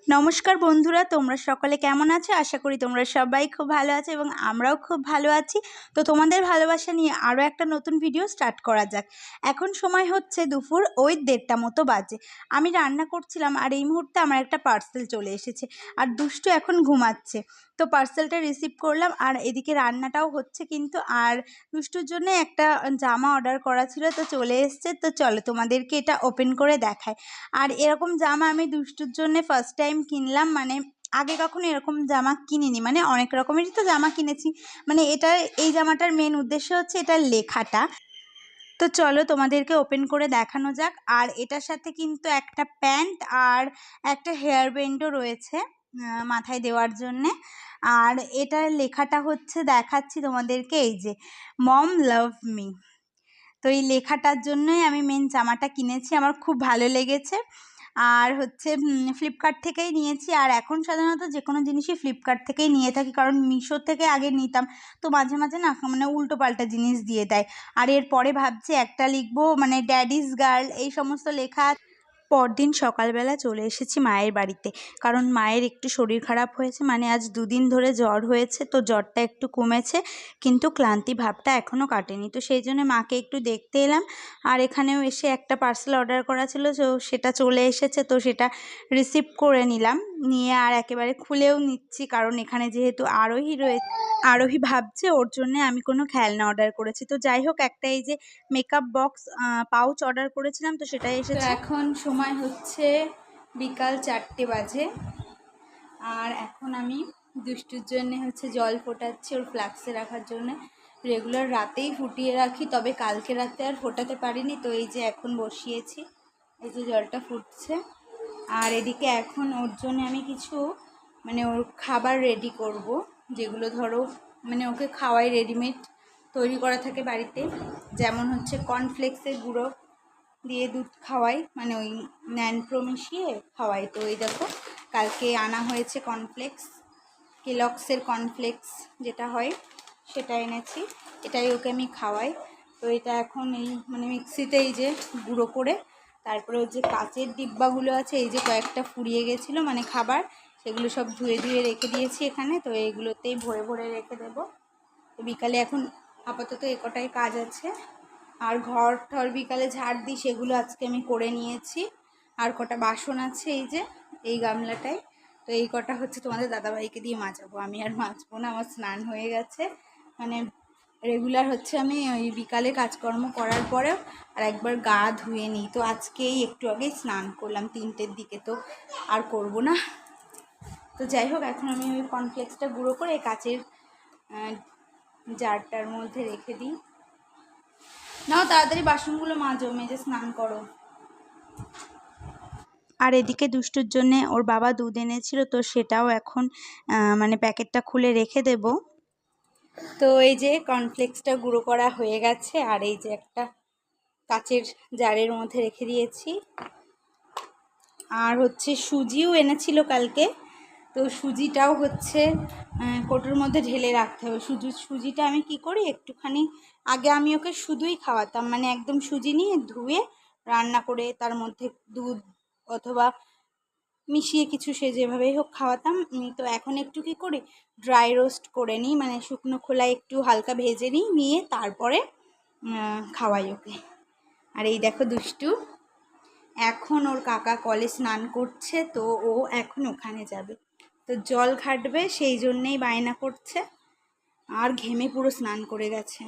নমস্কার বন্ধুরা, তোমরা সকলে কেমন আছো? আশা করি তোমরা সবাই খুব ভালো আছো এবং আমরাও খুব ভালো আছি। তো তোমাদের ভালোবাসা নিয়ে আরও একটা নতুন ভিডিও স্টার্ট করা যাক। এখন সময় হচ্ছে দুপুর ওই 1:30টা মতো বাজে। আমি রান্না করছিলাম আর এই মুহূর্তে আমার একটা পার্সেল চলে এসেছে আর দুষ্টু এখন ঘুমাচ্ছে। তো পার্সেলটা রিসিভ করলাম আর এদিকে রান্নাটাও হচ্ছে কিন্তু। আর দুষ্টুর জন্য একটা জামা অর্ডার করা ছিল, তো চলে এসছে। তো চলো তোমাদেরকে এটা ওপেন করে দেখায়। আর এরকম জামা আমি দুষ্টুর জন্য ফার্স্ট টাইম কিনলাম, মানে আগে কখনো এরকম জামা কিনিনি। মানে অনেক রকমেরই তো জামা কিনেছি, মানে এই জামাটার মেন উদ্দেশ্য হচ্ছে এটার লেখাটা। তো চলো তোমাদেরকে ওপেন করে দেখানো যাক। আর এটার সাথে কিন্তু একটা প্যান্ট আর একটা হেয়ার ব্যান্ডও রয়েছে মাথায় দেওয়ার জন্যে। আর এটার লেখাটা হচ্ছে, দেখাচ্ছি তোমাদেরকে, এই যে মম লাভ মি। তো এই লেখাটার জন্যই আমি মেন জামাটা কিনেছি, আমার খুব ভালো লেগেছে। আর হচ্ছে ফ্লিপকার্ট থেকেই নিয়েছি। আর এখন সাধারণত যে কোনো জিনিসই ফ্লিপকার্ট থেকেই নিয়ে থাকি, কারণ মিশো থেকে আগে নিতাম, তো মাঝে মাঝে না মানে উল্টো পাল্টা জিনিস দিয়ে দেয়। আর এরপরে ভাবছি একটা লিখবো, মানে ড্যাডিস গার্ল এই সমস্ত লেখা। পরদিন সকালবেলা চলে এসেছি মায়ের বাড়িতে, কারণ মায়ের একটু শরীর খারাপ হয়েছে, মানে আজ 2 দিন ধরে জ্বর হয়েছে। তো জ্বরটা একটু কমেছে কিন্তু ক্লান্তি ভাবটা এখনও কাটেনি। তো সেই জন্য মাকে একটু দেখতে এলাম। আর এখানেও এসে একটা পার্সেল অর্ডার করা ছিল, তো সেটা চলে এসেছে, তো সেটা রিসিভ করে নিলাম। নিয়ে আর একেবারে খুলেও নিচ্ছি, কারণ এখানে যেহেতু আরোহী রয়েছে, আরোহী ভাবছে ওর জন্য আমি কোনো খেলনা অর্ডার করেছি। তো যাই হোক, একটা এই যে মেকআপ বক্স পাউচ অর্ডার করেছিলাম, তো সেটাই এসেছে। তো এখন সময় হচ্ছে বিকাল 4টে বাজে। আর এখন আমি দুষ্টুর জন্য হচ্ছে জল ফোটাচ্ছি, ওর ফ্লাক্সে রাখার জন্য। রেগুলার রাতেই ফুটিয়ে রাখি, তবে কালকে রাতে আর ফোটাতে পারিনি। তো এই যে এখন বসিয়েছি, এই যে জলটা ফুটছে। আর এদিকে এখন ওর জন্য আমি কিছু মানে ওর খাবার রেডি করব, যেগুলো ধরো মানে ওকে খাওয়াই, রেডিমেড তৈরি করা থাকে বাড়িতে। যেমন হচ্ছে কর্নফ্লেক্সের গুঁড়ো দিয়ে দুধ খাওয়াই, মানে ওই ন্যানপ্রো মিশিয়ে খাওয়াই। তো এই দেখো, কালকে আনা হয়েছে কর্নফ্লেক্স, কেলগসের কর্নফ্লেক্স যেটা হয় সেটা এনেছি, এটাই ওকে আমি খাওয়াই। তো এটা এখন এই মানে মিক্সিতে এই যে গুঁড়ো করে, তারপরে ওই যে কাচের ডিব্বাগুলো আছে, এই যে কয়েকটা ফুরিয়ে গেছিলো মানে খাবার, সেগুলো সব ধুয়ে ধুয়ে রেখে দিয়েছি এখানে। তো এইগুলোতেই ভরে ভরে রেখে দেবো। তো বিকালে এখন আপাতত কটাই কাজ আছে। আর ঘর ঠর বিকালে ঝাড় দিই, সেগুলো আজকে আমি করে নিয়েছি। আর কটা বাসন আছে এই যে এই গামলাটায়, তো এই কটা হচ্ছে তোমাদের দাদাভাইকে দিয়ে মাজাবো, আমি আর মাজবো না, আমার স্নান হয়ে গেছে। মানে রেগুলার হচ্ছে আমি ওই বিকালে কাজকর্ম করার পরেও আর একবার গা ধুয়ে নিই। তো আজকেই একটু আগেই স্নান করলাম 3টের দিকে, তো আর করব না। তো যাই হোক, এখন আমি ওই কর্নফ্লেক্সটা গুঁড়ো করে কাচের জারটার মধ্যে রেখে দিই। নাও তাড়াতাড়ি বাসনগুলো মাজো, মেজে স্নান করো। আর এদিকে দুষ্টুর জন্যে ওর বাবা দুধ এনেছিল, তো সেটাও এখন মানে প্যাকেটটা খুলে রেখে দেব। তো এই যে কর্নফ্লেক্সটা গুঁড়ো করা হয়ে গেছে, আর এই যে একটা কাচের জারের মধ্যে রেখে দিয়েছি। আর হচ্ছে সুজিও এনেছিল কালকে, তো সুজিটাও হচ্ছে কৌটোর মধ্যে ঢেলে রাখতে হবে। সুজিটা আমি কি করি, একটুখানি আগে আমি ওকে শুধুই খাওয়াতাম, মানে একদম সুজি নিয়ে ধুয়ে রান্না করে তার মধ্যে দুধ অথবা মিশিয়ে কিছু সে যেভাবেই হোক খাওয়াতাম। তো এখন একটু কি করি, ড্রাই রোস্ট করে নিই, মানে শুকনো খোলায় একটু হালকা ভেজে নিই, নিয়ে তারপরে খাওয়াই ওকে। আর এই দেখো দুষ্টু এখন ওর কাকা কলে স্নান করছে, তো ও এখন ওখানে যাবে, তো জল ঘাটবে, সেই জন্যেই বায়না করছে। আর ঘেমে পুরো স্নান করে গেছে।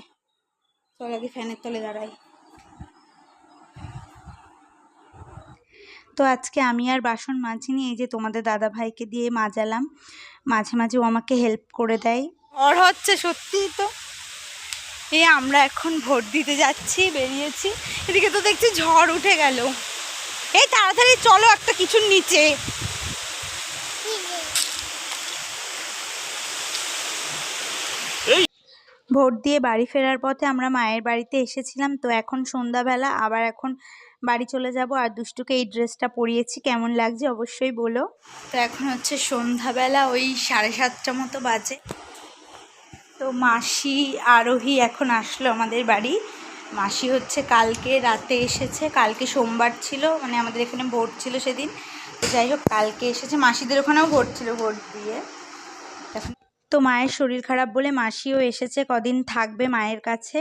চল আগে ফ্যানের তলে দাঁড়াই। তো আজকে আমি আর বাসন মাজিনি, এই যে তোমাদের দাদা ভাইকে দিয়ে মাজালাম। মাঝে মাঝে ও আমাকে হেল্প করে দেয়। ওর হচ্ছে সত্যিই তো। এই আমরা এখন ভোট দিতে যাচ্ছি, বেরিয়েছি। এদিকে তো দেখছি ঝড় উঠে গেল। এই তাড়াতাড়ি চলো একটা কিছুর নিচে। ভোট দিয়ে বাড়ি ফেরার পথে আমরা মায়ের বাড়িতে এসেছিলাম। তো এখন সন্ধ্যাবেলা, আবার এখন বাড়ি চলে যাব। আর দুষ্টুকে এই ড্রেসটা পরিয়েছি, কেমন লাগছে অবশ্যই বলো। তো এখন হচ্ছে সন্ধ্যাবেলা ওই 7:30 মতো বাজে। তো মাসি আরোহী এখন আসলো আমাদের বাড়ি। মাসি হচ্ছে কালকে রাতে এসেছে, কালকে সোমবার ছিল, মানে আমাদের এখানে ভোট ছিল সেদিন। যাই হোক, কালকে এসেছে, মাসিদের ওখানেও ভোট ছিল, ভোট দিয়ে এখন তো মায়ের শরীর খারাপ বলে মাসিও এসেছে, কদিন থাকবে মায়ের কাছে।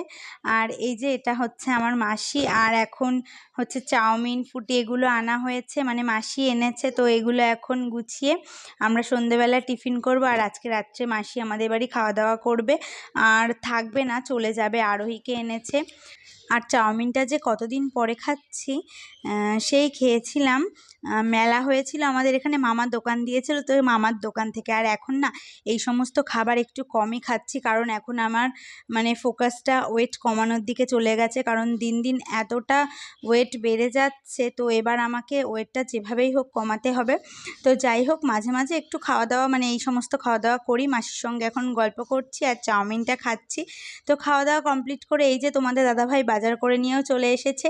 আর এই যে এটা হচ্ছে আমার মাসি, আর এখন হচ্ছে চাউমিন ফুটি এগুলো আনা হয়েছে, মানে মাসি এনেছে, তো এগুলো এখন গুছিয়ে আমরা সন্ধেবেলা টিফিন করব। আর আজকে রাত্রে মাসি আমাদের বাড়ি খাওয়া দাওয়া করবে, আর থাকবে না, চলে যাবে। আরোহীকে এনেছে। আর চাউমিনটা যে কতদিন পরে খাচ্ছি, সেই খেয়েছিলাম, মেলা হয়েছিল আমাদের এখানে, মামার দোকান দিয়েছিল, তো মামার দোকান থেকে। আর এখন না এই সমস্ত খাবার একটু কমই খাচ্ছি, কারণ এখন আমার মানে ফোকাসটা ওয়েট কমানোর দিকে চলে গেছে, কারণ দিন দিন এতটা ওয়েট বেড়ে যাচ্ছে, তো এবার আমাকে ওয়েটটা যেভাবেই হোক কমাতে হবে। তো যাই হোক, মাঝে মাঝে একটু খাওয়া দাওয়া, মানে এই সমস্ত খাওয়া দাওয়া করি। মাসির সঙ্গে এখন গল্প করছি আর চাউমিনটা খাচ্ছি। তো খাওয়া দাওয়া কমপ্লিট করে এই যে তোমাদের দাদাভাই বাজার করে নিয়েও চলে এসেছে।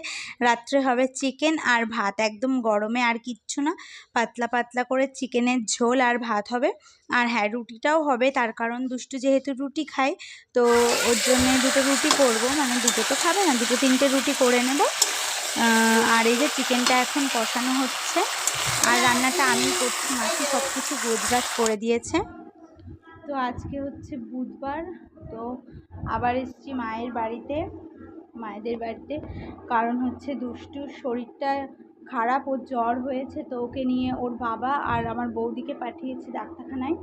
রাত্রে হবে চিকেন আর ভাত, একদম গরমে আর কিচ্ছু না, পাতলা পাতলা করে চিকেনের ঝোল আর ভাত হবে। আর হ্যাঁ, রুটিটাও হবে, তার কারণ দুষ্টু যেহেতু রুটি খায়, তো ওর জন্য দুটো রুটি করব, মানে দুটো তো খাবে না, দুটো তিনটে রুটি করে নেব। আর এই যে চিকেনটা এখন কষানো হচ্ছে, আর রান্নাটা আমি করছি, মাসি সব কিছু গোছগাছ করে দিয়েছে। তো আজকে হচ্ছে বুধবার, তো আবার এসেছি মায়ের বাড়িতে, মায়েদের বাড়িতে, কারণ হচ্ছে দুষ্টুর শরীরটা খারাপ, ওর জ্বর হয়েছে, তো ওকে নিয়ে ওর বাবা আর আমার বৌদিকে পাঠিয়েছি ডাক্তারখানায়,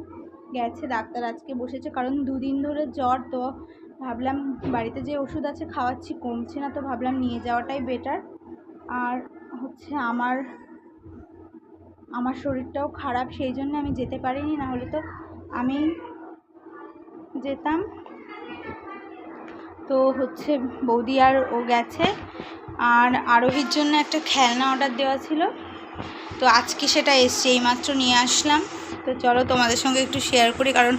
গেছে ডাক্তার আজকে বসেছে, কারণ দুদিন ধরে জ্বর, তো ভাবলাম বাড়িতে যে ওষুধ আছে খাওয়াচ্ছি, কমছে না, তো ভাবলাম নিয়ে যাওয়াটাই বেটার। আর হচ্ছে আমার শরীরটাও খারাপ, সেই জন্য আমি যেতে পারিনি, না হলে তো আমি যেতাম। তো হচ্ছে বৌদি আর ও গেছে। আর আরোহীর জন্য একটা খেলনা অর্ডার দেওয়া ছিল, তো আজকে সেটা এসছে, এইমাত্র নিয়ে আসলাম। তো চলো তোমাদের সঙ্গে একটু শেয়ার করি, কারণ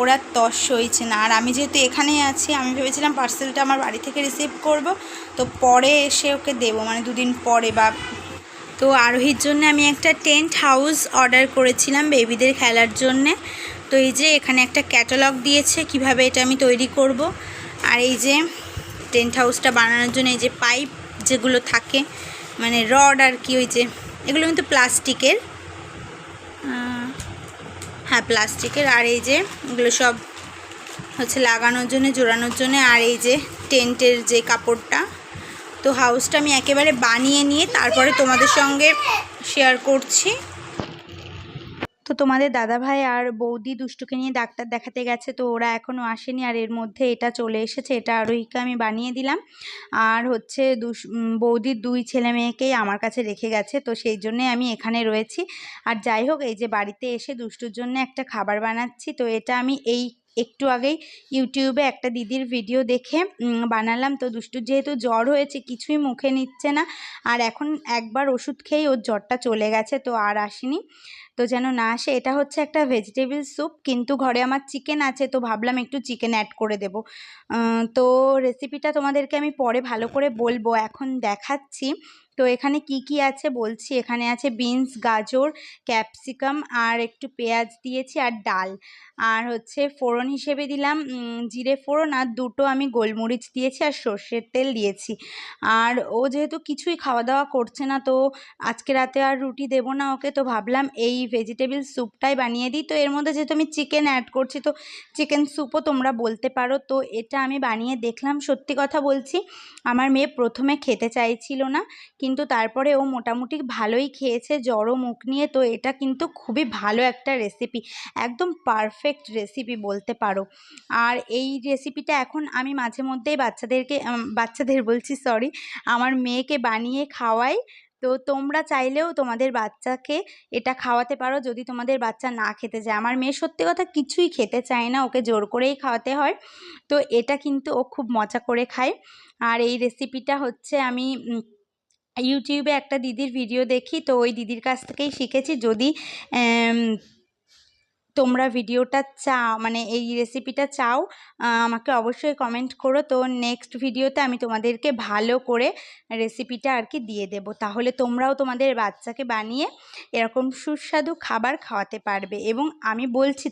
ওরা তস সইছে না। আর আমি যেহেতু এখানেই আছি, আমি ভেবেছিলাম পার্সেলটা আমার বাড়ি থেকে রিসিভ করব, তো পরে এসে ওকে দেবো, মানে দুদিন পরে বা। তো আরোহীর জন্য আমি একটা টেন্ট হাউস অর্ডার করেছিলাম বেবিদের খেলার জন্যে। তো এই যে এখানে একটা ক্যাটালগ দিয়েছে কিভাবে এটা আমি তৈরি করব। আর এই যে টেন্ট হাউসটা বানানোর জন্য এই যে পাইপ যেগুলো থাকে, মানে রড আর কি, ওই যে এগুলো কিন্তু প্লাস্টিকের, হ্যাঁ প্লাস্টিকের। আর এই যে এগুলো সব হচ্ছে লাগানোর জন্য, জোড়ানোর জন্য। আর এই যে টেন্টের যে কাপড়টা, তো হাউসটা আমি একেবারে বানিয়ে নিয়ে তারপরে তোমাদের সঙ্গে শেয়ার করছি। তো তোমাদের দাদাভাই আর বৌদি দুষ্টুকে নিয়ে ডাক্তার দেখাতে গেছে, তো ওরা এখনও আসেনি, আর এর মধ্যে এটা চলে এসেছে, এটা আরোহীকে আমি বানিয়ে দিলাম। আর হচ্ছে বৌদির দুই ছেলে মেয়েকেই আমার কাছে রেখে গেছে, তো সেই জন্যে আমি এখানে রয়েছি। আর যাই হোক, এই যে বাড়িতে এসে দুষ্টুর জন্য একটা খাবার বানাচ্ছি, তো এটা আমি একটু আগেই ইউটিউবে একটা দিদির ভিডিও দেখে বানালাম। তো দুষ্টুর যেহেতু জ্বর হয়েছে, কিছুই মুখে নিচ্ছে না, আর এখন একবার ওষুধ খেয়েই ওর জ্বরটা চলে গেছে, তো আর আসেনি, তো যেন না আসে। এটা হচ্ছে একটা ভেজিটেবল স্যুপ, কিন্তু ঘরে আমার চিকেন আছে, তো ভাবলাম একটু চিকেন অ্যাড করে দেব। তো রেসিপিটা তোমাদেরকে আমি পরে ভালো করে বলবো, এখন দেখাচ্ছি। তো এখানে কি কি আছে বলছি। এখানে আছে বিনস, গাজর, ক্যাপসিকাম, আর একটু পেঁয়াজ দিয়েছি, আর ডাল। আর হচ্ছে ফোড়ন হিসেবে দিলাম জিরে ফোড়ন, আর দুটো আমি গোলমরিচ দিয়েছি, আর সর্ষের তেল দিয়েছি। আর ও যেহেতু কিছুই খাওয়া দাওয়া করছে না, তো আজকে রাতে আর রুটি দেবো না ওকে, তো ভাবলাম এই ভেজিটেবল স্যুপটাই বানিয়ে দিই। তো এর মধ্যে যেহেতু আমি চিকেন অ্যাড করছি, তো চিকেন স্যুপও তোমরা বলতে পারো। তো এটা আমি বানিয়ে দেখলাম, সত্যি কথা বলছি, আমার মেয়ে প্রথমে খেতে চাইছিল না, কিন্তু তারপরে ও মোটামুটি ভালোই খেয়েছে, জ্বরও মুখ নিয়ে। তো এটা কিন্তু খুবই ভালো একটা রেসিপি, একদম পারফেক্ট রেসিপি বলতে পারো। আর এই রেসিপিটা এখন আমি মাঝে মধ্যেই বাচ্চাদের বলছি, সরি, আমার মেয়েকে বানিয়ে খাওয়াই। তো তোমরা চাইলেও তোমাদের বাচ্চাকে এটা খাওয়াতে পারো, যদি তোমাদের বাচ্চা না খেতে চায়। আমার মেয়ে সত্যি কথা কিছুই খেতে চায় না, ওকে জোর করেই খাওয়াতে হয়, তো এটা কিন্তু ও খুব মজা করে খায়। আর এই রেসিপিটা হচ্ছে আমি ইউটিউবে একটা দিদির ভিডিও দেখি, তো ওই দিদির কাছ থেকেই শিখেছি। যদি তোমরা ভিডিওটা চাও, মানে এই রেসিপিটা চাও, আমাকে অবশ্যই কমেন্ট করো। তো নেক্সট ভিডিওতে আমি তোমাদেরকে ভালো করে রেসিপিটা আর কি দিয়ে দেব, তাহলে তোমরাও তোমাদের বাচ্চাকে বানিয়ে এরকম সুস্বাদু খাবার খাওয়াতে পারবে। এবং আমি বলছি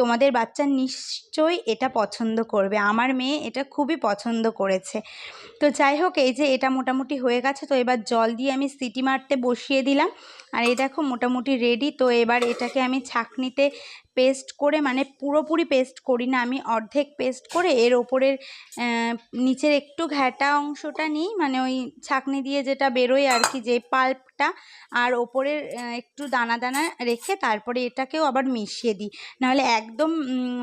তোমাদের বাচ্চা নিশ্চয়ই এটা পছন্দ করবে। আমার মেয়ে এটা খুবই পছন্দ করেছে। তো যাই হোক, এই যে এটা মোটামুটি হয়ে গেছে, তো এবার জল দিয়ে আমি সিটি মারতে বসিয়ে দিলাম। আর এই দেখো মোটামুটি রেডি। তো এবার এটাকে আমি ছাঁকনিতে পেস্ট করে, মানে পুরোপুরি পেস্ট করি না, আমি অর্ধেক পেস্ট করে এর ওপরের নিচের একটু ঘ্যাটা অংশটা নিই, মানে ওই ছাঁকনি দিয়ে যেটা বেরোয় আর কি, যে পাল্পটা, আর ওপরের একটু দানা দানা রেখে তারপরে এটাকেও আবার মিশিয়ে দিই। নাহলে একদম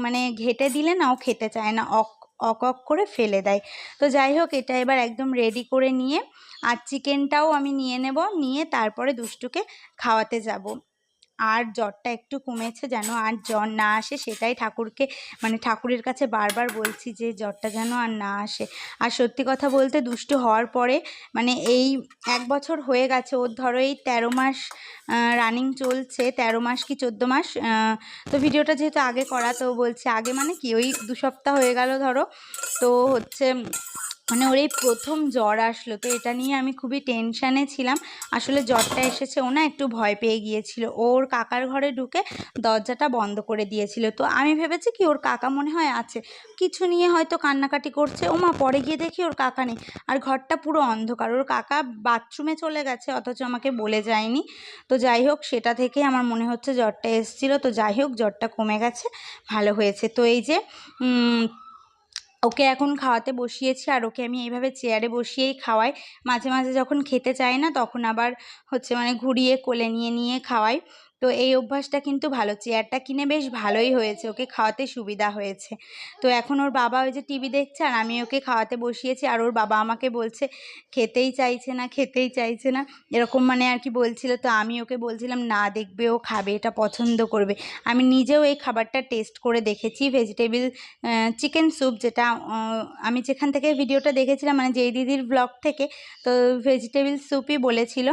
মানে ঘেটে দিলে না ও খেতে চায় না, অক করে ফেলে দেয়। তো যাই হোক, এটা এবার একদম রেডি করে নিয়ে, আর চিকেনটাও আমি নিয়ে নেব, নিয়ে তারপরে দুষ্টুকে খাওয়াতে যাব। আর জ্বরটা একটু কমেছে, যেন আর জ্বর না আসে, সেটাই মানে ঠাকুরের কাছে বারবার বলছি যে জ্বরটা যেন আর না আসে। আর সত্যি কথা বলতে, দুষ্টু হওয়ার পরে মানে এই 1 বছর হয়ে গেছে ওর, ধরো এই 13 মাস রানিং চলছে, 13 মাস কি 14 মাস। তো ভিডিওটা যেহেতু আগে করা, তো বলছি আগে মানে কি ওই 2 সপ্তাহ হয়ে গেল ধরো। তো হচ্ছে মানে ওর এই প্রথম জ্বর আসলো, তো এটা নিয়ে আমি খুবই টেনশানে ছিলাম। আসলে জ্বরটা এসেছে, ও না একটু ভয় পেয়ে গিয়েছিল, ওর কাকার ঘরে ঢুকে দরজাটা বন্ধ করে দিয়েছিল। তো আমি ভেবেছি কি ওর কাকা মনে হয় আছে, কিছু নিয়ে হয়তো কান্নাকাটি করছে। ওমা, পরে গিয়ে দেখি ওর কাকা নেই, আর ঘরটা পুরো অন্ধকার, ওর কাকা বাথরুমে চলে গেছে, অথচ আমাকে বলে যায়নি। তো যাই হোক, সেটা থেকে আমার মনে হচ্ছে জ্বরটা এসেছিলো। তো যাই হোক, জ্বরটা কমে গেছে, ভালো হয়েছে। তো এই যে ওকে এখন খাওয়াতে বসিয়েছি, আর ওকে আমি এইভাবে চেয়ারে বসিয়েই খাওয়াই। মাঝে মাঝে যখন খেতে চায় না, তখন আবার হচ্ছে মানে ঘুরিয়ে কোলে নিয়ে নিয়ে খাওয়াই। তো এই অভ্যাসটা কিন্তু ভালো, চেয়ারটা কিনে বেশ ভালোই হয়েছে, ওকে খাওয়াতে সুবিধা হয়েছে। তো এখন ওর বাবা ওই যে টিভি দেখছে, আর আমি ওকে খাওয়াতে বসিয়েছি, আর ওর বাবা আমাকে বলছে খেতেই চাইছে না, খেতেই চাইছে না, এরকম মানে আর কি বলছিল। তো আমি ওকে বলছিলাম না, দেখবে ও খাবে, এটা পছন্দ করবে। আমি নিজেও এই খাবারটা টেস্ট করে দেখেছি, ভেজিটেবল চিকেন স্যুপ, যেটা আমি যেখান থেকে ভিডিওটা দেখেছিলাম, মানে যেই দিদির ব্লগ থেকে, তো ভেজিটেবল স্যুপই বলেছিল।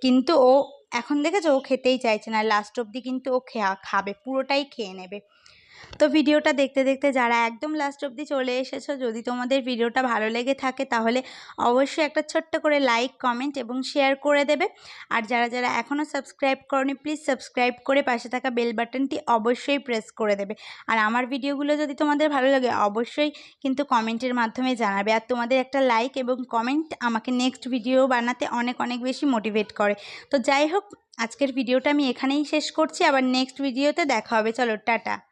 কিন্তু ও এখন দেখেছো, ও খেতেই চাইছে না, লাস্ট অবধি কিন্তু ও খাবে, পুরোটাই খেয়ে নেবে। তো ভিডিওটা দেখতে দেখতে যারা একদম লাস্ট অবধি চলে এসেছো, যদি তোমাদের ভিডিওটা ভালো লেগে থাকে, তাহলে অবশ্যই একটা ছোট্ট করে লাইক, কমেন্ট এবং শেয়ার করে দেবে। আর যারা যারা এখনও সাবস্ক্রাইব করনি, প্লিজ সাবস্ক্রাইব করে পাশে থাকা বেল বাটনটি অবশ্যই প্রেস করে দেবে। আর আমার ভিডিওগুলো যদি তোমাদের ভালো লাগে, অবশ্যই কিন্তু কমেন্টের মাধ্যমে জানাবে। আর তোমাদের একটা লাইক এবং কমেন্ট আমাকে নেক্সট ভিডিও বানাতে অনেক অনেক বেশি মোটিভেট করে। তো যাই হোক, আজকের ভিডিওটা আমি এখানেই শেষ করছি, আবার নেক্সট ভিডিওতে দেখা হবে। চলো, টাটা।